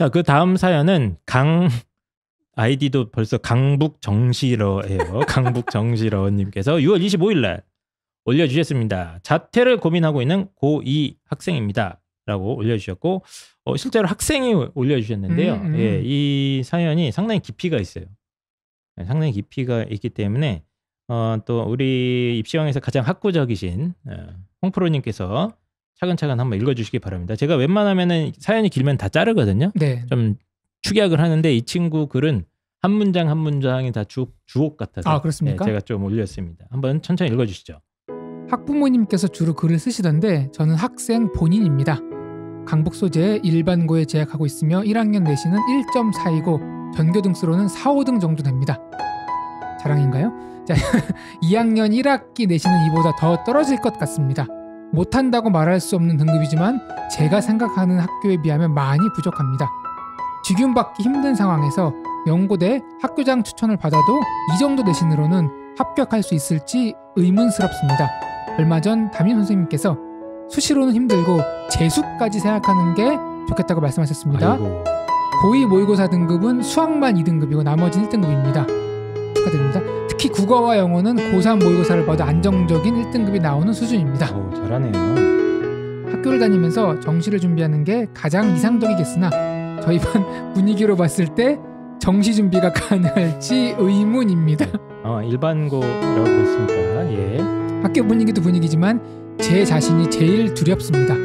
자, 그 다음 사연은 아이디도 벌써 강북정시러예요. 강북정시러님께서 6월 25일 날 올려주셨습니다. 자퇴를 고민하고 있는 고2 학생입니다. 라고 올려주셨고 실제로 학생이 올려주셨는데요. 예, 이 사연이 상당히 깊이가 있어요. 상당히 깊이가 있기 때문에 또 우리 입시왕에서 가장 학구적이신 홍프로님께서 차근차근 한번 읽어주시기 바랍니다. 제가 웬만하면은 사연이 길면 다 자르거든요. 네. 좀 축약을 하는데 이 친구 글은 한 문장 한 문장이 다 주옥 같아서 아, 그렇습니까? 제가 좀 올렸습니다. 한번 천천히 읽어주시죠. 학부모님께서 주로 글을 쓰시던데 저는 학생 본인입니다. 강북 소재의 일반고에 재학하고 있으며 1학년 내신은 1.4이고 전교 등수로는 4, 5등 정도 됩니다. 자랑인가요? 자, 2학년 1학기 내신은 이보다 더 떨어질 것 같습니다. 못한다고 말할 수 없는 등급이지만 제가 생각하는 학교에 비하면 많이 부족합니다. 직윤받기 힘든 상황에서 연고대 학교장 추천을 받아도 이 정도 내신으로는 합격할 수 있을지 의문스럽습니다. 얼마 전 담임 선생님께서 수시로는 힘들고 재수까지 생각하는 게 좋겠다고 말씀하셨습니다. 아이고. 고2 모의고사 등급은 수학만 2등급이고 나머지는 1등급입니다. 축하드립니다. 특히 국어와 영어는 고3 모의고사를 봐도 안정적인 1등급이 나오는 수준입니다. 잘하네요. 학교를 다니면서 정시를 준비하는 게 가장 이상적이겠으나 저희 반 분위기로 봤을 때 정시 준비가 가능할지 의문입니다. 일반고라고 했으니까 예. 학교 분위기도 분위기지만 제 자신이 제일 두렵습니다.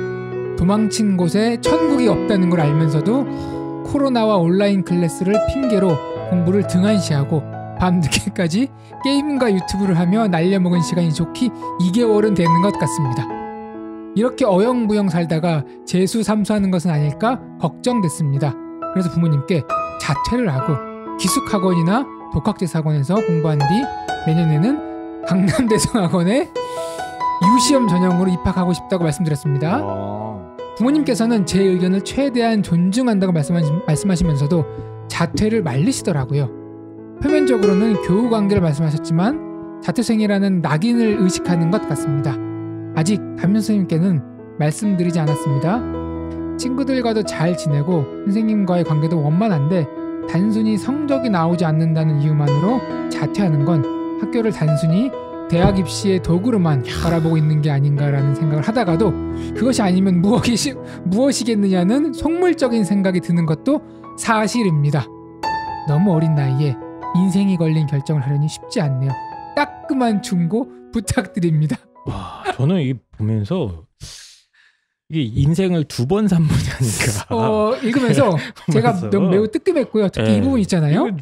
도망친 곳에 천국이 없다는 걸 알면서도 코로나와 온라인 클래스를 핑계로 공부를 등한시하고 밤늦게까지 게임과 유튜브를 하며 날려먹은 시간이 좋기 2개월은 되는 것 같습니다. 이렇게 어영부영 살다가 재수 삼수하는 것은 아닐까 걱정됐습니다. 그래서 부모님께 자퇴를 하고 기숙학원이나 독학재사학원에서 공부한 뒤 내년에는 강남대성학원에 유시험 전형으로 입학하고 싶다고 말씀드렸습니다. 부모님께서는 제 의견을 최대한 존중한다고 말씀하시면서도 자퇴를 말리시더라고요. 표면적으로는 교우관계를 말씀하셨지만 자퇴생이라는 낙인을 의식하는 것 같습니다. 아직 담임 선생님께는 말씀드리지 않았습니다. 친구들과도 잘 지내고 선생님과의 관계도 원만한데 단순히 성적이 나오지 않는다는 이유만으로 자퇴하는 건 학교를 단순히 대학 입시의 도구로만 바라보고 있는 게 아닌가라는 생각을 하다가도 그것이 아니면 무엇이겠느냐는 속물적인 생각이 드는 것도 사실입니다. 너무 어린 나이에 인생이 걸린 결정을 하려니 쉽지 않네요. 따끔한 충고 부탁드립니다. 와, 저는 이 보면서 이게 인생을 두 번 산 분이 아닌가. 읽으면서 제가 매우 뜨끔했고요. 특히 이 부분 있잖아요.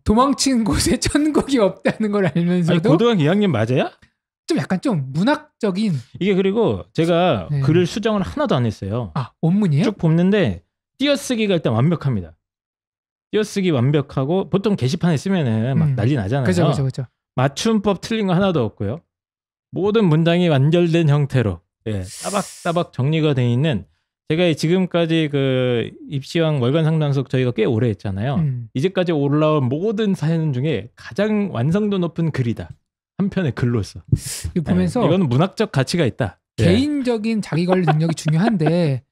도망친 곳에 천국이 없다는 걸 알면서도. 아니, 고등학교 2학년 맞아요? 좀 약간 좀 문학적인. 이게 그리고 제가 글을 수정을 하나도 안 했어요. 원문이에요? 쭉 뽑는데 띄어쓰기가 일단 완벽합니다. 띄어쓰기 완벽하고 보통 게시판에 쓰면은 막 난리 나잖아요. 그렇죠. 맞춤법 틀린 거 하나도 없고요. 모든 문장이 완결된 형태로 따박따박 정리가 돼 있는, 제가 지금까지 그 입시왕 월간 상담속 저희가 꽤 오래 했잖아요. 이제까지 올라온 모든 사연 중에 가장 완성도 높은 글이다. 한 편의 글로서. 이거 보면서 이거는 문학적 가치가 있다. 개인적인 자기 관리 능력이 중요한데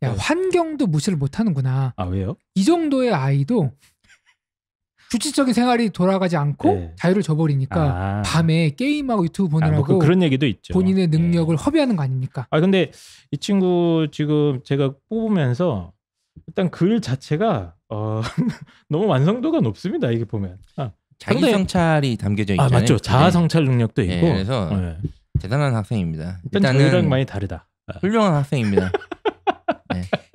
환경도 무시를 못하는구나. 왜요? 이 정도의 아이도 규칙적인 생활이 돌아가지 않고 자유를 줘버리니까 밤에 게임하고 유튜브 보느라고 그런 얘기도 있죠. 본인의 능력을 허비하는 거 아닙니까? 근데 이 친구 지금 제가 뽑으면서 일단 글 자체가 너무 완성도가 높습니다. 이게 보면 자기 성찰이 담겨져 있잖아요. 맞죠. 자아 성찰 능력도 있고. 그래서 대단한 학생입니다. 일단은 저희랑 많이 다르다. 훌륭한 학생입니다.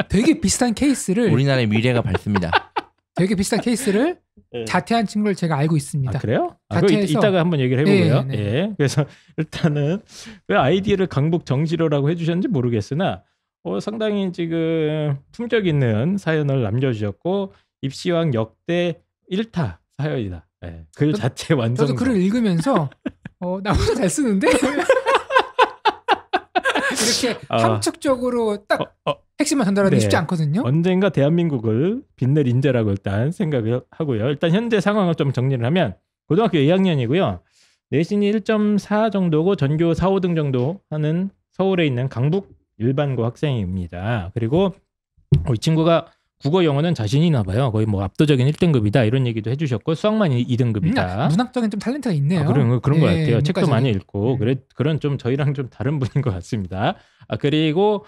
되게 비슷한 케이스를 우리나라의 미래가 밝습니다. 되게 비슷한 케이스를 자퇴한 친구를 제가 알고 있습니다. 그래요? 이따가 한번 얘기를 해보고요. 그래서 일단은 왜 아이디를 강북 정시로라고 해주셨는지 모르겠으나 상당히 지금 품격 있는 사연을 남겨주셨고 입시왕 역대 1타 사연이다. 글 자체 완성. 저도 글을 읽으면서 나보다 잘 쓰는데? 이렇게 함축적으로 딱 핵심만 전달하기 쉽지 않거든요. 언젠가 대한민국을 빛낼 인재라고 일단 생각을 하고요. 일단 현재 상황을 좀 정리를 하면 고등학교 2학년이고요. 내신이 1.4 정도고 전교 4, 5등 정도 하는 서울에 있는 강북 일반고 학생입니다. 그리고 이 친구가 국어 영어는 자신이 있나 봐요. 거의 뭐 압도적인 1등급이다 이런 얘기도 해주셨고 수학만 2등급이다. 문학적인 좀 탤런트가 있네요. 그런 것 같아요. 책도 문과적인. 많이 읽고 그런 좀 저희랑 좀 다른 분인 것 같습니다. 그리고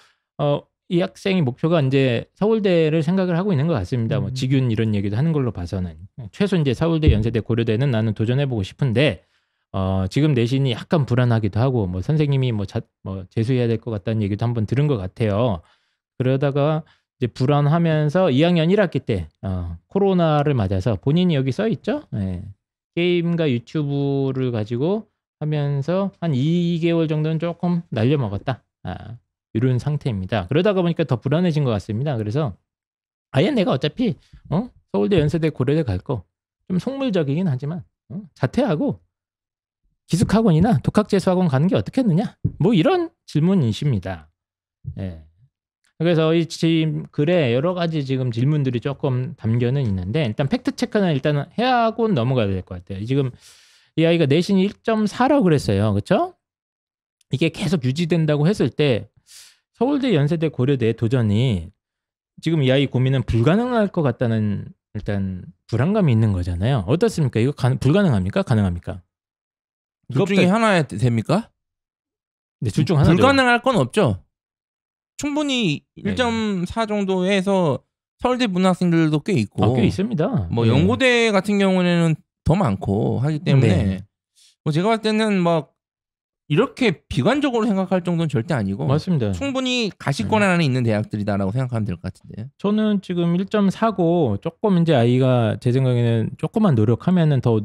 이 학생이 목표가 이제 서울대를 생각을 하고 있는 것 같습니다. 뭐 직윤 이런 얘기도 하는 걸로 봐서는 최소 이제 서울대, 연세대, 고려대는 나는 도전해보고 싶은데 지금 내신이 약간 불안하기도 하고 뭐 선생님이 뭐 재수해야 될 것 같다는 얘기도 한번 들은 것 같아요. 그러다가 이제 불안하면서 2학년 1학기 때 코로나를 맞아서 본인이 여기 써 있죠. 네. 게임과 유튜브를 가지고 하면서 한 2개월 정도는 조금 날려먹었다. 이런 상태입니다. 그러다가 보니까 더 불안해진 것 같습니다. 그래서 아예 내가 어차피 서울대, 연세대, 고려대 갈 거 좀 속물적이긴 하지만 자퇴하고 기숙학원이나 독학재수학원 가는 게 어떻겠느냐? 뭐 이런 질문이십니다. 예. 그래서 이 지금 글에 여러 가지 지금 질문들이 조금 담겨는 있는데 일단 팩트 체크는 일단은 해하고 넘어가야 될 것 같아요. 지금 이 아이가 내신이 1.4라고 그랬어요. 그렇죠? 이게 계속 유지된다고 했을 때 서울대, 연세대, 고려대 도전이 지금 이 아이 고민은 불가능할 것 같다는 일단 불안감이 있는 거잖아요. 어떻습니까? 이거 불가능합니까? 가능합니까? 둘 중에 하나 됩니까? 네, 둘 중 하나죠. 불가능할 건 없죠. 충분히 1.4 정도에서 서울대 문학생들도 꽤 있고 꽤 있습니다. 뭐 연고대 같은 경우에는 더 많고 하기 때문에 뭐 제가 봤을 때는 막 이렇게 비관적으로 생각할 정도는 절대 아니고 맞습니다. 충분히 가시권 안에 있는 대학들이다라고 생각하면 될 것 같은데. 저는 지금 1.4고 조금 이제 아이가 제 생각에는 조금만 노력하면은 더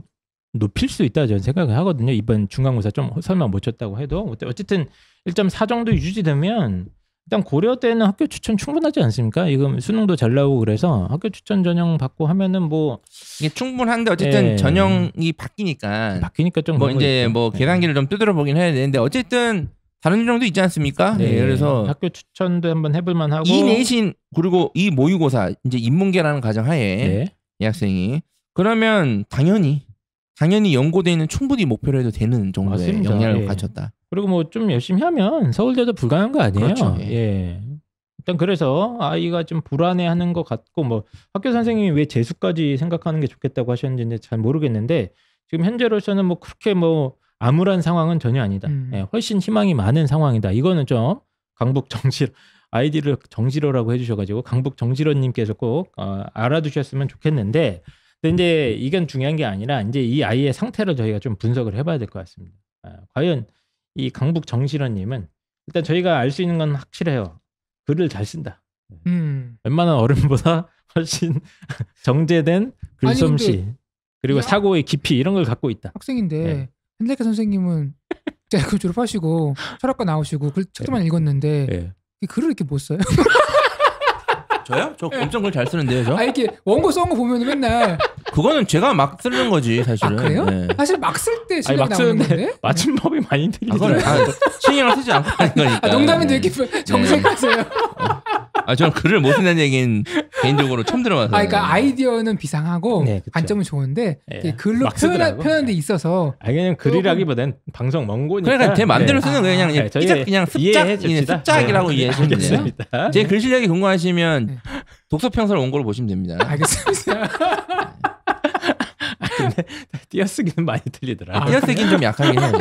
높일 수 있다 저는 생각을 하거든요. 이번 중간고사 좀 설마 못 쳤다고 해도 어쨌든 1.4 정도 유지되면 일단 고려대는 학교 추천 충분하지 않습니까? 이거 수능도 잘 나오고 그래서 학교 추천 전형 받고 하면은 뭐 이게 충분한데 어쨌든 전형이 바뀌니까 좀 뭐 이제 뭐 계단기를 좀 두드려 보긴 해야 되는데 어쨌든 다른 전형도 있지 않습니까? 네. 그래서 학교 추천도 한번 해볼 만하고 이 내신 그리고 이 모의고사 이제 인문계라는 가정하에 이 학생이 그러면 당연히 연고대는 충분히 목표로 해도 되는 정도의 맞습니다. 역량을 갖췄다. 그리고 뭐 좀 열심히 하면 서울대도 불가능한 거 아니에요? 그렇죠. 일단 그래서 아이가 좀 불안해하는 것 같고 뭐 학교 선생님이 왜 재수까지 생각하는 게 좋겠다고 하셨는지 잘 모르겠는데 지금 현재로서는 뭐 그렇게 뭐 암울한 상황은 전혀 아니다. 훨씬 희망이 많은 상황이다. 이거는 좀 강북 정실 아이디를 정실호라고 해주셔가지고 강북 정실호님께서 꼭 알아두셨으면 좋겠는데. 근데 이제 이건 중요한 게 아니라 이제 이 아이의 상태를 저희가 좀 분석을 해봐야 될 것 같습니다. 과연 이 강북 정실호님은 일단 저희가 알 수 있는 건 확실해요. 글을 잘 쓴다. 웬만한 어른보다 훨씬 정제된 글솜씨 그리고 사고의 깊이 이런 걸 갖고 있다. 학생인데 현대과 선생님은 대학교 졸업하시고 철학과 나오시고 책도 많이 읽었는데 글을 이렇게 못 써요? 저요? 저 엄청 글 잘 쓰는데요, 저? 이렇게 원고 써온 거 보면 맨날 그거는 제가 막 쓰는 거지, 사실은. 그래요? 사실 막 쓸 때 신경 나오는 건데? 맞춤법이 많이 틀리더라고요. 신경을 쓰지 않고 하는 거니까. 농담인데 이렇게 정색하세요. 저는 글을 못 쓰는 얘기는 개인적으로 처음 들어봐서. 그러니까 아이디어는 비상하고 관점은 좋은데 글로 표현하는 데 있어서 그냥 글이라기보다는 방송 원고니까. 그러니까 제 마음대로 쓰는 거예요. 그냥 습작이라고 이해하시면 돼요. 제 글 실력이 궁금하시면 독서 평설 원고를 보시면 됩니다. 알겠습니다. 근데 띄어쓰기는 많이 틀리더라. 띄어쓰기는 좀 약하긴 해요.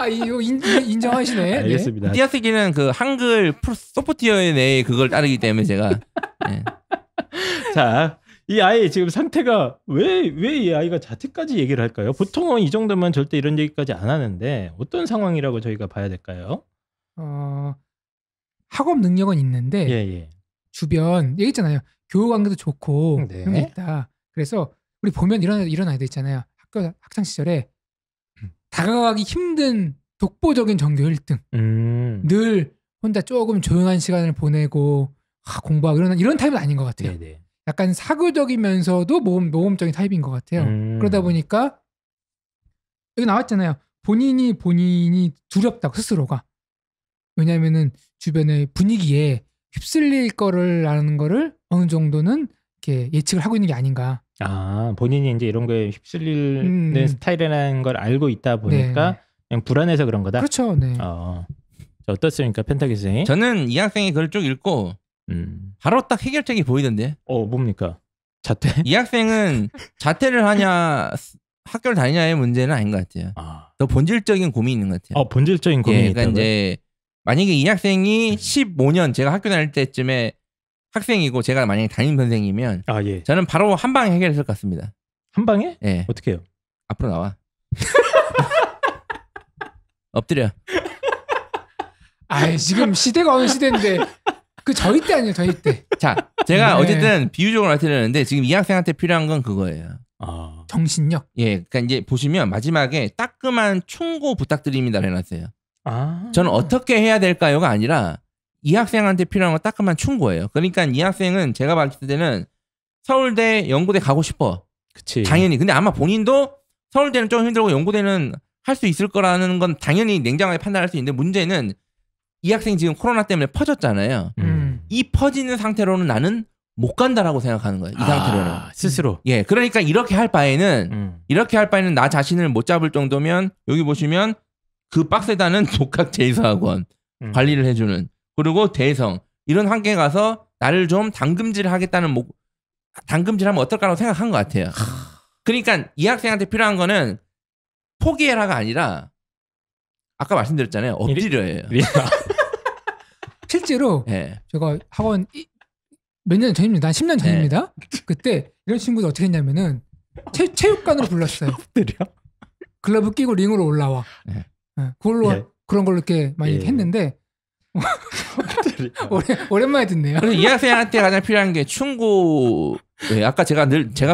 이거 인정하시네. 알겠습니다. 띄어쓰기는 그 한글 소프트웨어 내에 그걸 따르기 때문에 제가. 자, 이 아이 지금 상태가 왜 이 아이가 자퇴까지 얘기를 할까요? 보통은 이 정도면 절대 이런 얘기까지 안 하는데 어떤 상황이라고 저희가 봐야 될까요? 학업 능력은 있는데 주변 얘기 있잖아요. 교우 관계도 좋고 그런 게 있다. 그래서 우리 보면 이런 아이들 있잖아요. 학창 시절에 다가가기 힘든 독보적인 전교 1등. 늘 혼자 조금 조용한 시간을 보내고 공부하고 이런 타입은 아닌 것 같아요. 약간 사교적이면서도 모험적인 타입인 것 같아요. 그러다 보니까 여기 나왔잖아요. 본인이 두렵다고 스스로가. 왜냐하면은 주변의 분위기에 휩쓸릴 거를 아는 거를 어느 정도는 이렇게 예측을 하고 있는 게 아닌가. 본인이 이제 이런 거에 휩쓸리는 스타일이라는 걸 알고 있다 보니까 그냥 불안해서 그런 거다. 그렇죠. 네. 어떻습니까, 펜타키 선생님? 저는 이 학생이 글을 쭉 읽고 바로 딱 해결책이 보이던데. 뭡니까? 자퇴? 이 학생은 자퇴를 하냐 학교를 다니냐의 문제는 아닌 것 같아요. 더 본질적인 고민이 있는 것 같아요. 본질적인 고민이 그러니까 있다고요? 이제 만약에 이 학생이 15년 제가 학교 다닐 때쯤에 학생이고 제가 만약에 담임 선생이면 예. 저는 바로 한 방에 해결했을 것 같습니다. 한 방에? 예. 어떻게 해요? 앞으로 나와. 엎드려. 지금 시대가 어느 시대인데 그 저희 때 아니에요, 저희 때. 자, 제가 어쨌든 비유적으로 말씀드렸는데 지금 이 학생한테 필요한 건 그거예요. 정신력. 예, 그러니까 이제 보시면 마지막에 따끔한 충고 부탁드립니다 해놨어요. 저는 어떻게 해야 될까요가 아니라 이 학생한테 필요한 건 따끔한 충고예요. 그러니까 이 학생은 제가 봤을 때는 서울대, 연고대 가고 싶어. 그치. 당연히. 근데 아마 본인도 서울대는 좀 힘들고 연고대는 할 수 있을 거라는 건 당연히 냉정하게 판단할 수 있는데 문제는 이 학생 지금 코로나 때문에 퍼졌잖아요. 이 퍼지는 상태로는 나는 못 간다라고 생각하는 거예요. 이 상태로는. 스스로. 예, 그러니까 이렇게 할 바에는 나 자신을 못 잡을 정도면 여기 보시면 그 빡세다는 독학 제이사학원 관리를 해주는 그리고 대성 이런 환경에 가서 나를 좀 당금질 하겠다는 당금질하면 어떨까라고 생각한 것 같아요. 그러니까 이 학생한테 필요한 거는 포기해라가 아니라 아까 말씀드렸잖아요. 엎드려예요. 실제로 예. 제가 학원 몇 년 전입니다. 한 10년 전입니다. 그때 이런 친구들 어떻게 했냐면은 체육관으로 불렀어요. 엎드려? 글러브 끼고 링으로 올라와. 그걸로 그런 걸로 이렇게 많이 했는데 오랜만에 듣네요. 그래서 이 학생한테 가장 필요한 게 충고. 네, 아까 제가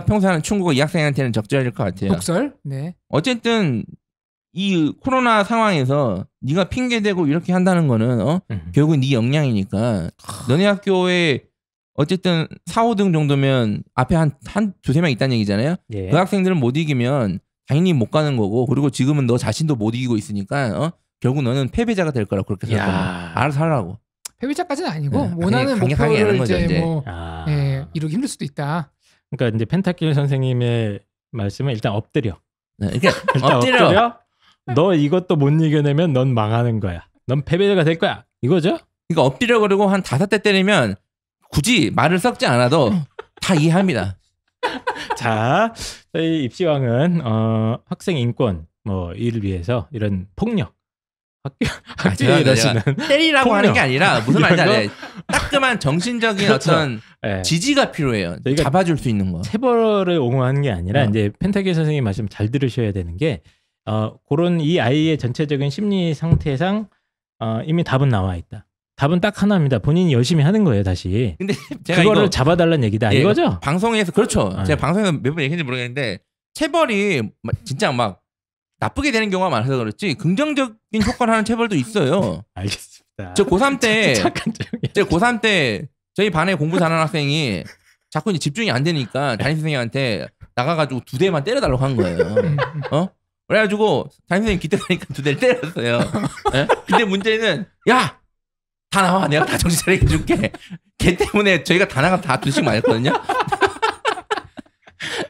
평소에 하는 충고가 이 학생한테는 적절할 것 같아요. 독설. 네. 어쨌든 이 코로나 상황에서 네가 핑계대고 이렇게 한다는 거는 결국은 네 역량이니까 너네 학교에 어쨌든 4, 5등 정도면 앞에 한 두세 명 있다는 얘기잖아요. 예. 그 학생들은 못 이기면 당연히 못 가는 거고 그리고 지금은 너 자신도 못 이기고 있으니까 결국 너는 패배자가 될 거라고 그렇게 생각하면 알아서 하라고. 패배자까지는 아니고 원하는 목표를 이제 뭐 이루기 힘들 수도 있다. 그러니까 이제 펜타킬 선생님의 말씀은 일단 엎드려. 네, 일단 엎드려. 너 이것도 못 이겨내면 넌 망하는 거야. 넌 패배자가 될 거야. 이거죠? 그러니까 엎드려 그러고 한 5대 때리면 굳이 말을 섞지 않아도 다 이해합니다. 자, 저희 입시왕은 학생 인권 뭐 이를 위해서 이런 폭력 학교에 이러시는 때리라고 폭력. 하는 게 아니라 무슨 말인지 알아요. 따끔한 정신적인 그렇죠. 어떤 지지가 필요해요. 잡아줄 수 있는 거. 체벌을 옹호하는 게 아니라 이제 펜타킬 선생님 말씀 잘 들으셔야 되는 게 그런 이 아이의 전체적인 심리 상태상 이미 답은 나와 있다. 답은 딱 하나입니다. 본인이 열심히 하는 거예요, 다시. 근데 제가 그거를 잡아달라는 얘기다. 이거죠? 방송에서 그렇죠. 제가 방송에서 몇 번 얘기했는지 모르겠는데 체벌이 진짜 막 나쁘게 되는 경우가 많아서 그렇지 긍정적인 효과를 하는 체벌도 있어요. 알겠습니다. 저 고3 때 저희 반에 공부 잘하는 학생이 자꾸 이제 집중이 안 되니까 담임 선생님한테 나가가지고 2대만 때려달라고 한 거예요. 그래가지고 담임 선생님 기특하니까 2대를 때렸어요. 근데 문제는 다 나와. 내가 다 정신 차리게 해줄게. 걔 때문에 저희가 다 나가면 다 2대씩 맞았거든요.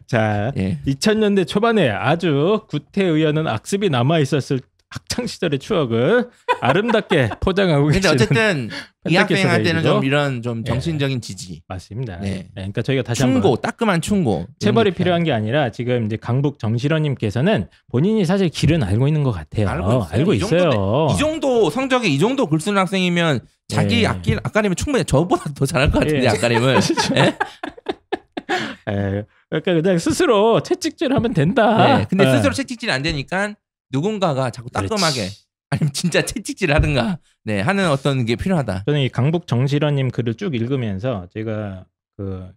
자, 2000년대 초반에 아주 구태의연한 악습이 남아있었을 학창시절의 추억을 아름답게 포장하고 계시는. 근데 어쨌든 이 학생한테는 좀 이런 좀 정신적인 지지. 맞습니다. 그러니까 저희가 다시 충고, 따끔한 충고. 체벌이 필요한 게 아니라 지금 이제 강북 정실원님께서는 본인이 사실 길은 알고 있는 것 같아요. 알고 있어요. 이 정도 성적에 이 정도 글 쓰는 학생이면 자기 앞가림은 충분히 저보다 더 잘할 것 같은데 앞가림을. 그러니까 그냥 스스로 채찍질하면 된다. 근데 스스로 채찍질 안 되니까 누군가가 자꾸 따끔하게 아니면 진짜 채찍질을 하든가 하는 어떤 게 필요하다. 저는 이 강북 정실원님 글을 쭉 읽으면서 제가 그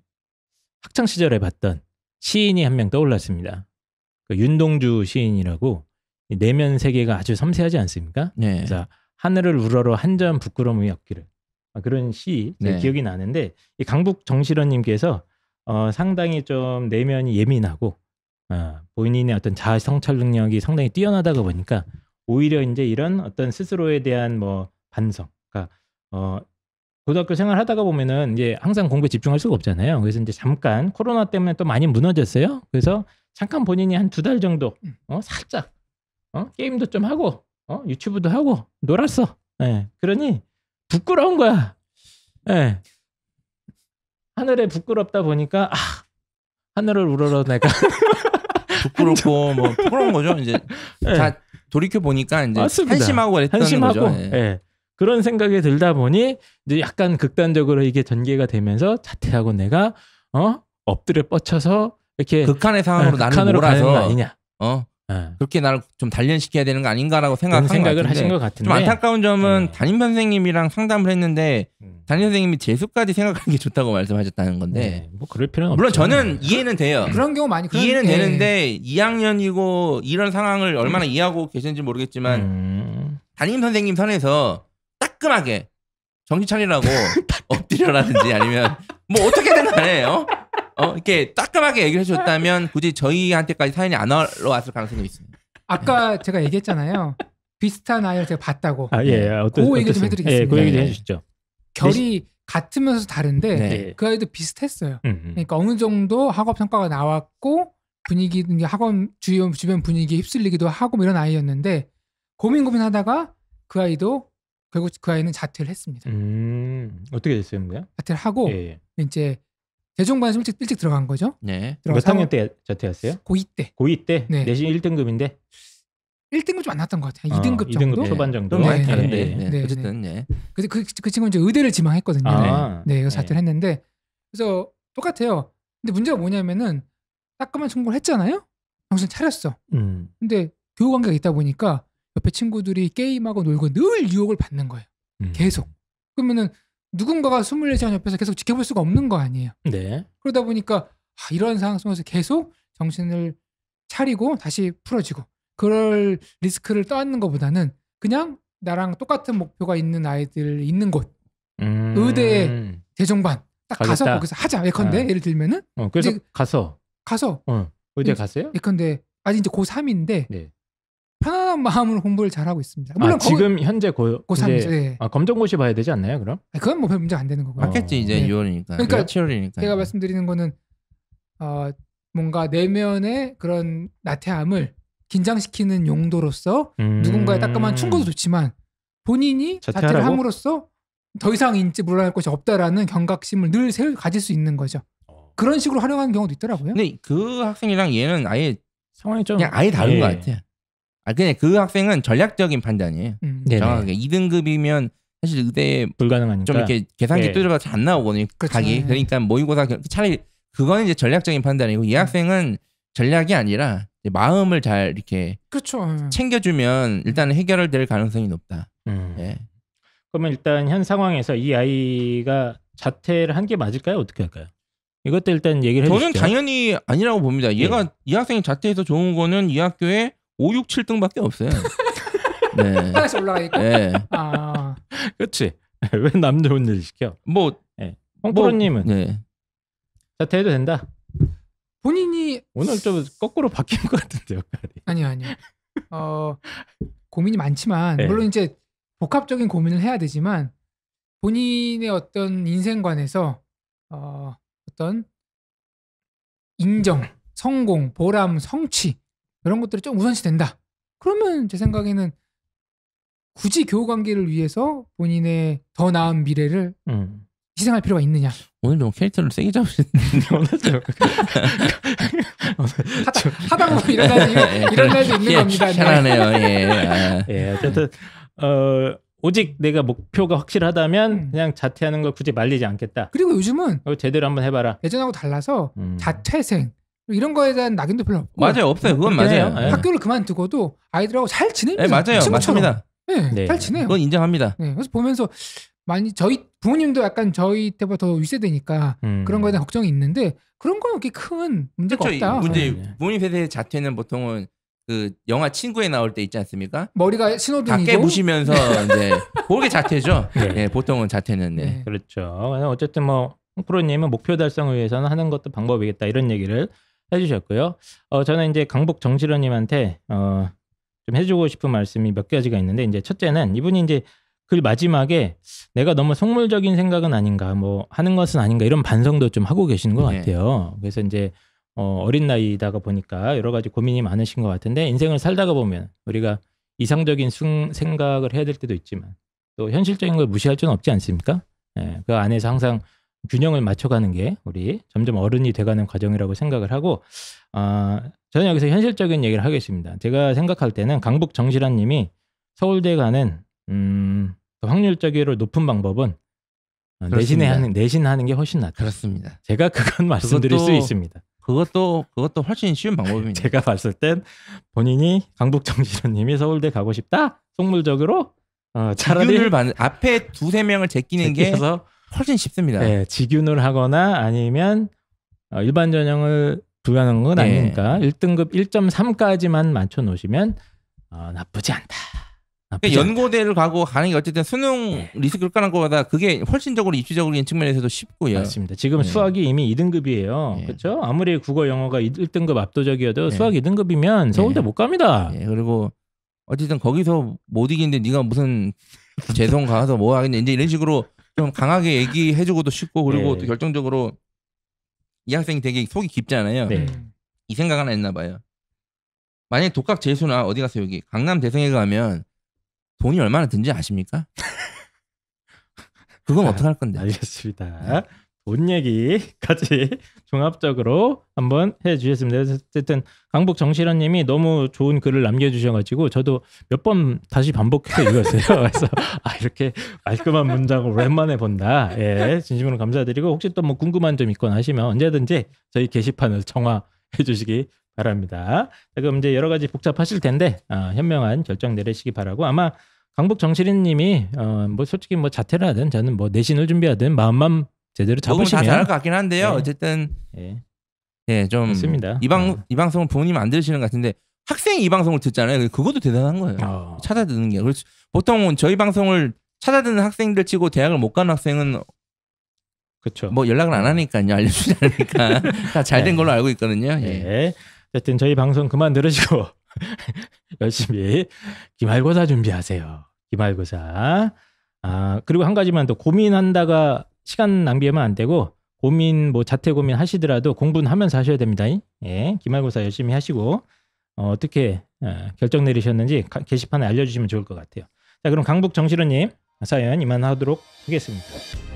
학창 시절에 봤던 시인이 한 명 떠올랐습니다. 그 윤동주 시인이라고 내면 세계가 아주 섬세하지 않습니까? 그래서 하늘을 우러러 한 점 부끄러움이 없기를 그런 시 기억이 나는데 이 강북 정실원님께서 상당히 좀 내면이 예민하고 본인의 어떤 자아 성찰 능력이 상당히 뛰어나다가 보니까 오히려 이제 이런 어떤 스스로에 대한 뭐 반성, 그러니까 고등학교 생활하다가 보면은 이제 항상 공부에 집중할 수가 없잖아요. 그래서 이제 잠깐 코로나 때문에 또 많이 무너졌어요. 그래서 잠깐 본인이 한 2달 정도 살짝 게임도 좀 하고 유튜브도 하고 놀았어. 그러니 부끄러운 거야. 하늘에 부끄럽다 보니까 하늘을 우러러 내가 부끄럽고 뭐 부끄러운 거죠. 이제 네. 자 돌이켜 보니까 이제 맞습니다. 한심하고 그랬던 한심하고 거죠. 예. 예. 그런 생각이 들다 보니 이제 약간 극단적으로 이게 전개가 되면서 자퇴하고 내가 엎드려 뻗쳐서 이렇게 극한의 상황으로 나를 극한으로 가는 거 몰아서 아니냐. 그렇게 나를 좀 단련시켜야 되는 거 아닌가라고 그런 생각을 하신 것 좀 같은데 안타까운 점은 네. 담임 선생님이랑 상담을 했는데 담임 선생님이 재수까지 생각하는 게 좋다고 말씀하셨다는 건데 네, 뭐 그럴 필요는 물론 없죠. 저는 이해는 돼요. 그런 경우 많이 이해는 예. 되는데 2학년이고 이런 상황을 얼마나 이해하고 계시는지 모르겠지만 담임 선생님 선에서 따끔하게 정신 차리라고 엎드려라든지 아니면 뭐 어떻게든 간에 이렇게 따끔하게 얘기를 해줬다면 굳이 저희한테까지 사연이 안 올라왔을 가능성이 있습니다. 아까 제가 얘기했잖아요. 비슷한 아이를 제가 봤다고. 예, 그 얘기 좀 해드리겠습니다. 예, 그 얘기 좀 네. 해주시죠. 결이 같으면서 다른데 네. 그 아이도 비슷했어요. 음. 그러니까 어느 정도 학업 성과가 나왔고 분위기 학원 주변 분위기에 휩쓸리기도 하고 뭐 이런 아이였는데 고민하다가 그 아이도 결국 그 아이는 자퇴를 했습니다. 어떻게 됐어요, 뭐야? 자퇴를 하고 예. 이제 대종반에 일찍 들어간 거죠. 네. 몇 학년 때 자퇴했어요? 고2 때. 고2 때 네. 내신 1등급인데 1등급 좀 안 났던 것 같아요. 2등급 정도. 2등급 초반 정도. 좀 많이 네, 다른데 네, 네. 네. 어쨌든 네. 그래서 그 친구는 이제 의대를 지망했거든요. 아, 네, 그래서 네. 자퇴를 했는데 그래서 똑같아요. 근데 문제가 뭐냐면은 따끔한 청구를 했잖아요. 정신 차렸어. 근데 교우 관계가 있다 보니까 옆에 친구들이 게임하고 놀고 늘 유혹을 받는 거예요. 계속. 그러면은 누군가가 24시간 옆에서 계속 지켜볼 수가 없는 거 아니에요. 네. 그러다 보니까 이런 상황 속에서 계속 정신을 차리고 다시 풀어지고 그럴 리스크를 떠안는 것보다는 그냥 나랑 똑같은 목표가 있는 아이들 있는 곳 의대 대종반 딱 가서 가겠다. 거기서 하자. 예컨대 예를 들면은 그래서 이제 가서 의대 갔어요? 예컨대 아직 이제 고3인데 네. 편안한 마음으로 공부를 잘하고 있습니다. 물론 지금 현재 고3이죠. 이제 네. 검정고시 봐야 되지 않나요, 그럼? 그건 뭐 별 문제가 안 되는 거고요. 맞겠지 이제 네. 6월이니까. 그러니까 7월이니까. 제가 말씀드리는 거는 뭔가 내면의 그런 나태함을 긴장시키는 용도로서 누군가의 따끔한 충고도 좋지만 본인이 자퇴하라고? 자퇴를 함으로써 더 이상 인지 물러날 것이 없다라는 경각심을 늘 가질 수 있는 거죠. 그런 식으로 활용하는 경우도 있더라고요. 근데 그 학생이랑 얘는 아예 상황이 좀 그냥 아예 다른 예. 것 같아요. 그냥 그 학생은 전략적인 판단이에요. 네네. 정확하게 2등급이면 사실 의대에 불가능하니까. 좀 이렇게 계산기 예. 두드려봐도 잘 안 나오거든요. 그렇죠. 각이. 그러니까 모의고사 차라리 그거는 이제 전략적인 판단이고 이 학생은 전략이 아니라 이제 마음을 잘 이렇게 그렇죠. 챙겨주면 일단 해결될 가능성이 높다. 예. 그러면 일단 현 상황에서 이 아이가 자퇴를 한 게 맞을까요? 어떻게 할까요? 이것도 일단 얘기를 해주시죠. 저는 당연히 아니라고 봅니다. 얘가 이 학생이 자퇴해서 좋은 거는 이 학교에 5, 6, 7등밖에 없어요. 네. 하나씩 올라가 있고. 네. 그렇지. 왜 남 좋은 일 시켜? 뭐 홍프로님은 네. 자퇴해도 된다. 본인이 오늘 좀 거꾸로 바뀐 것 같은데 역할이. 아니요. 고민이 많지만 네. 물론 이제 복합적인 고민을 해야 되지만 본인의 어떤 인생관에서 어떤 인정, 성공, 보람, 성취 이런 것들이 좀 우선시 된다. 그러면 제 생각에는 굳이 교우 관계를 위해서 본인의 더 나은 미래를 희생할 필요가 있느냐? 오늘 좀 캐릭터를 세게 잡으시는데 하다 보면 이런 날도 있는 겁니다. 네. 편하네요. 예, 어쨌든 오직 내가 목표가 확실하다면 그냥 자퇴하는 걸 굳이 말리지 않겠다. 그리고 요즘은 제대로 한번 해봐라. 예전하고 달라서 자퇴생 이런 거에 대한 낙인도 별로 없고 맞아요, 없어요. 그건 맞아요. 네. 학교를 그만두고도 아이들하고 잘 지냅니다. 네, 맞아요, 친구처럼. 맞습니다. 네, 네. 잘 지내요. 그건 인정합니다. 네, 그래서 보면서 많이 저희 부모님도 약간 저희 때보다 더 윗세대니까 그런 거에 대한 걱정이 있는데 그런 건 그렇게 큰 문제가 그렇죠. 없다. 문제 네. 부모님 세대의 자퇴는 보통은 그 영화 친구에 나올 때 있지 않습니까? 머리가 신호등이고 밖에 보시면서 이제 그게 자퇴죠. 네. 네, 보통은 자퇴는 네. 네. 그렇죠. 어쨌든 뭐 홍프로님은 목표 달성을 위해서는 하는 것도 방법이겠다 이런 얘기를 해주셨고요. 저는 이제 강북 정실원님한테 좀 해주고 싶은 말씀이 몇 가지가 있는데 이제 첫째는 이분이 이제 글 마지막에 내가 너무 속물적인 생각은 아닌가 뭐 하는 것은 아닌가 이런 반성도 좀 하고 계시는 것 네. 같아요. 그래서 이제 어린 나이다가 보니까 여러 가지 고민이 많으신 것 같은데 인생을 살다가 보면 우리가 이상적인 생각을 해야 될 때도 있지만 또 현실적인 걸 무시할 수는 없지 않습니까? 예, 그 안에서 항상 균형을 맞춰가는 게 우리 점점 어른이 돼가는 과정이라고 생각을 하고 저는 여기서 현실적인 얘기를 하겠습니다. 제가 생각할 때는 강북 정실환님이 서울대 가는 확률적으로 높은 방법은 내신하는 게 훨씬 낫다. 그렇습니다. 제가 그건 말씀드릴 수 있습니다. 그것도 훨씬 쉬운 방법입니다. 제가 봤을 땐 본인이 강북 정실환님이 서울대 가고 싶다? 속물적으로 차라리 앞에 두세 명을 제끼는 게 훨씬 쉽습니다. 네, 직윤을 하거나 아니면 일반 전형을 부여하는 건 아니니까 1등급 1.3까지만 맞춰 놓으시면 나쁘지 않다. 그러니까 연고대를 가는 게 어쨌든 수능 리스크를 까는 것보다 그게 훨씬적으로 입시적인 측면에서도 쉽고요. 맞습니다. 지금 수학이 이미 2등급이에요. 그렇죠? 아무리 국어 영어가 1등급 압도적이어도 수학 2등급이면 서울대 못 갑니다. 그리고 어쨌든 거기서 못 이기는데 네가 무슨 재성 가서 뭐 하겠냐 이제 이런 식으로 좀 강하게 얘기해주고도 싶고 그리고 또 결정적으로 이 학생이 되게 속이 깊잖아요. 이 생각 하나 했나 봐요. 만약에 독학 재수나 어디 가서 여기 강남 대성에 가면 돈이 얼마나 든지 아십니까? 그건 어떡할 건데? 알겠습니다. 돈 얘기까지 종합적으로 한번 해주셨습니다. 어쨌든 강북 정실환님이 너무 좋은 글을 남겨주셔가지고 저도 몇 번 다시 반복해서 읽었어요. 그래서 이렇게 깔끔한 문장을 오랜만에 본다. 진심으로 감사드리고 혹시 또 뭐 궁금한 점 있거나 하시면 언제든지 저희 게시판을 청화해 주시기 바랍니다. 자, 그럼 이제 여러 가지 복잡하실 텐데 현명한 결정 내리시기 바라고 아마 강북 정실환님이 뭐 솔직히 뭐 자퇴를 하든 저는 뭐 내신을 준비하든 마음만 제대로 잡으시면 다 잘할 것 같긴 한데요. 어쨌든 좀 맞습니다. 이 방송을 부모님 안 들으시는 것 같은데 학생이 이 방송을 듣잖아요. 그것도 대단한 거예요. 찾아 듣는 게. 보통 저희 방송을 찾아 듣는 학생들 치고 대학을 못 가는 학생은 그렇죠. 뭐 연락을 안 하니까요. 알려주지 않으니까 다 잘 된 걸로 알고 있거든요. 어쨌든 저희 방송 그만 들으시고 열심히 기말고사 준비하세요. 기말고사. 그리고 한 가지만 더 고민한다가 시간 낭비하면 안 되고 자퇴 고민 하시더라도 공부는 하면서 하셔야 됩니다. 기말고사 열심히 하시고 어떻게 결정 내리셨는지 게시판에 알려주시면 좋을 것 같아요. 자, 그럼 강북 정실환님 사연 이만하도록 하겠습니다.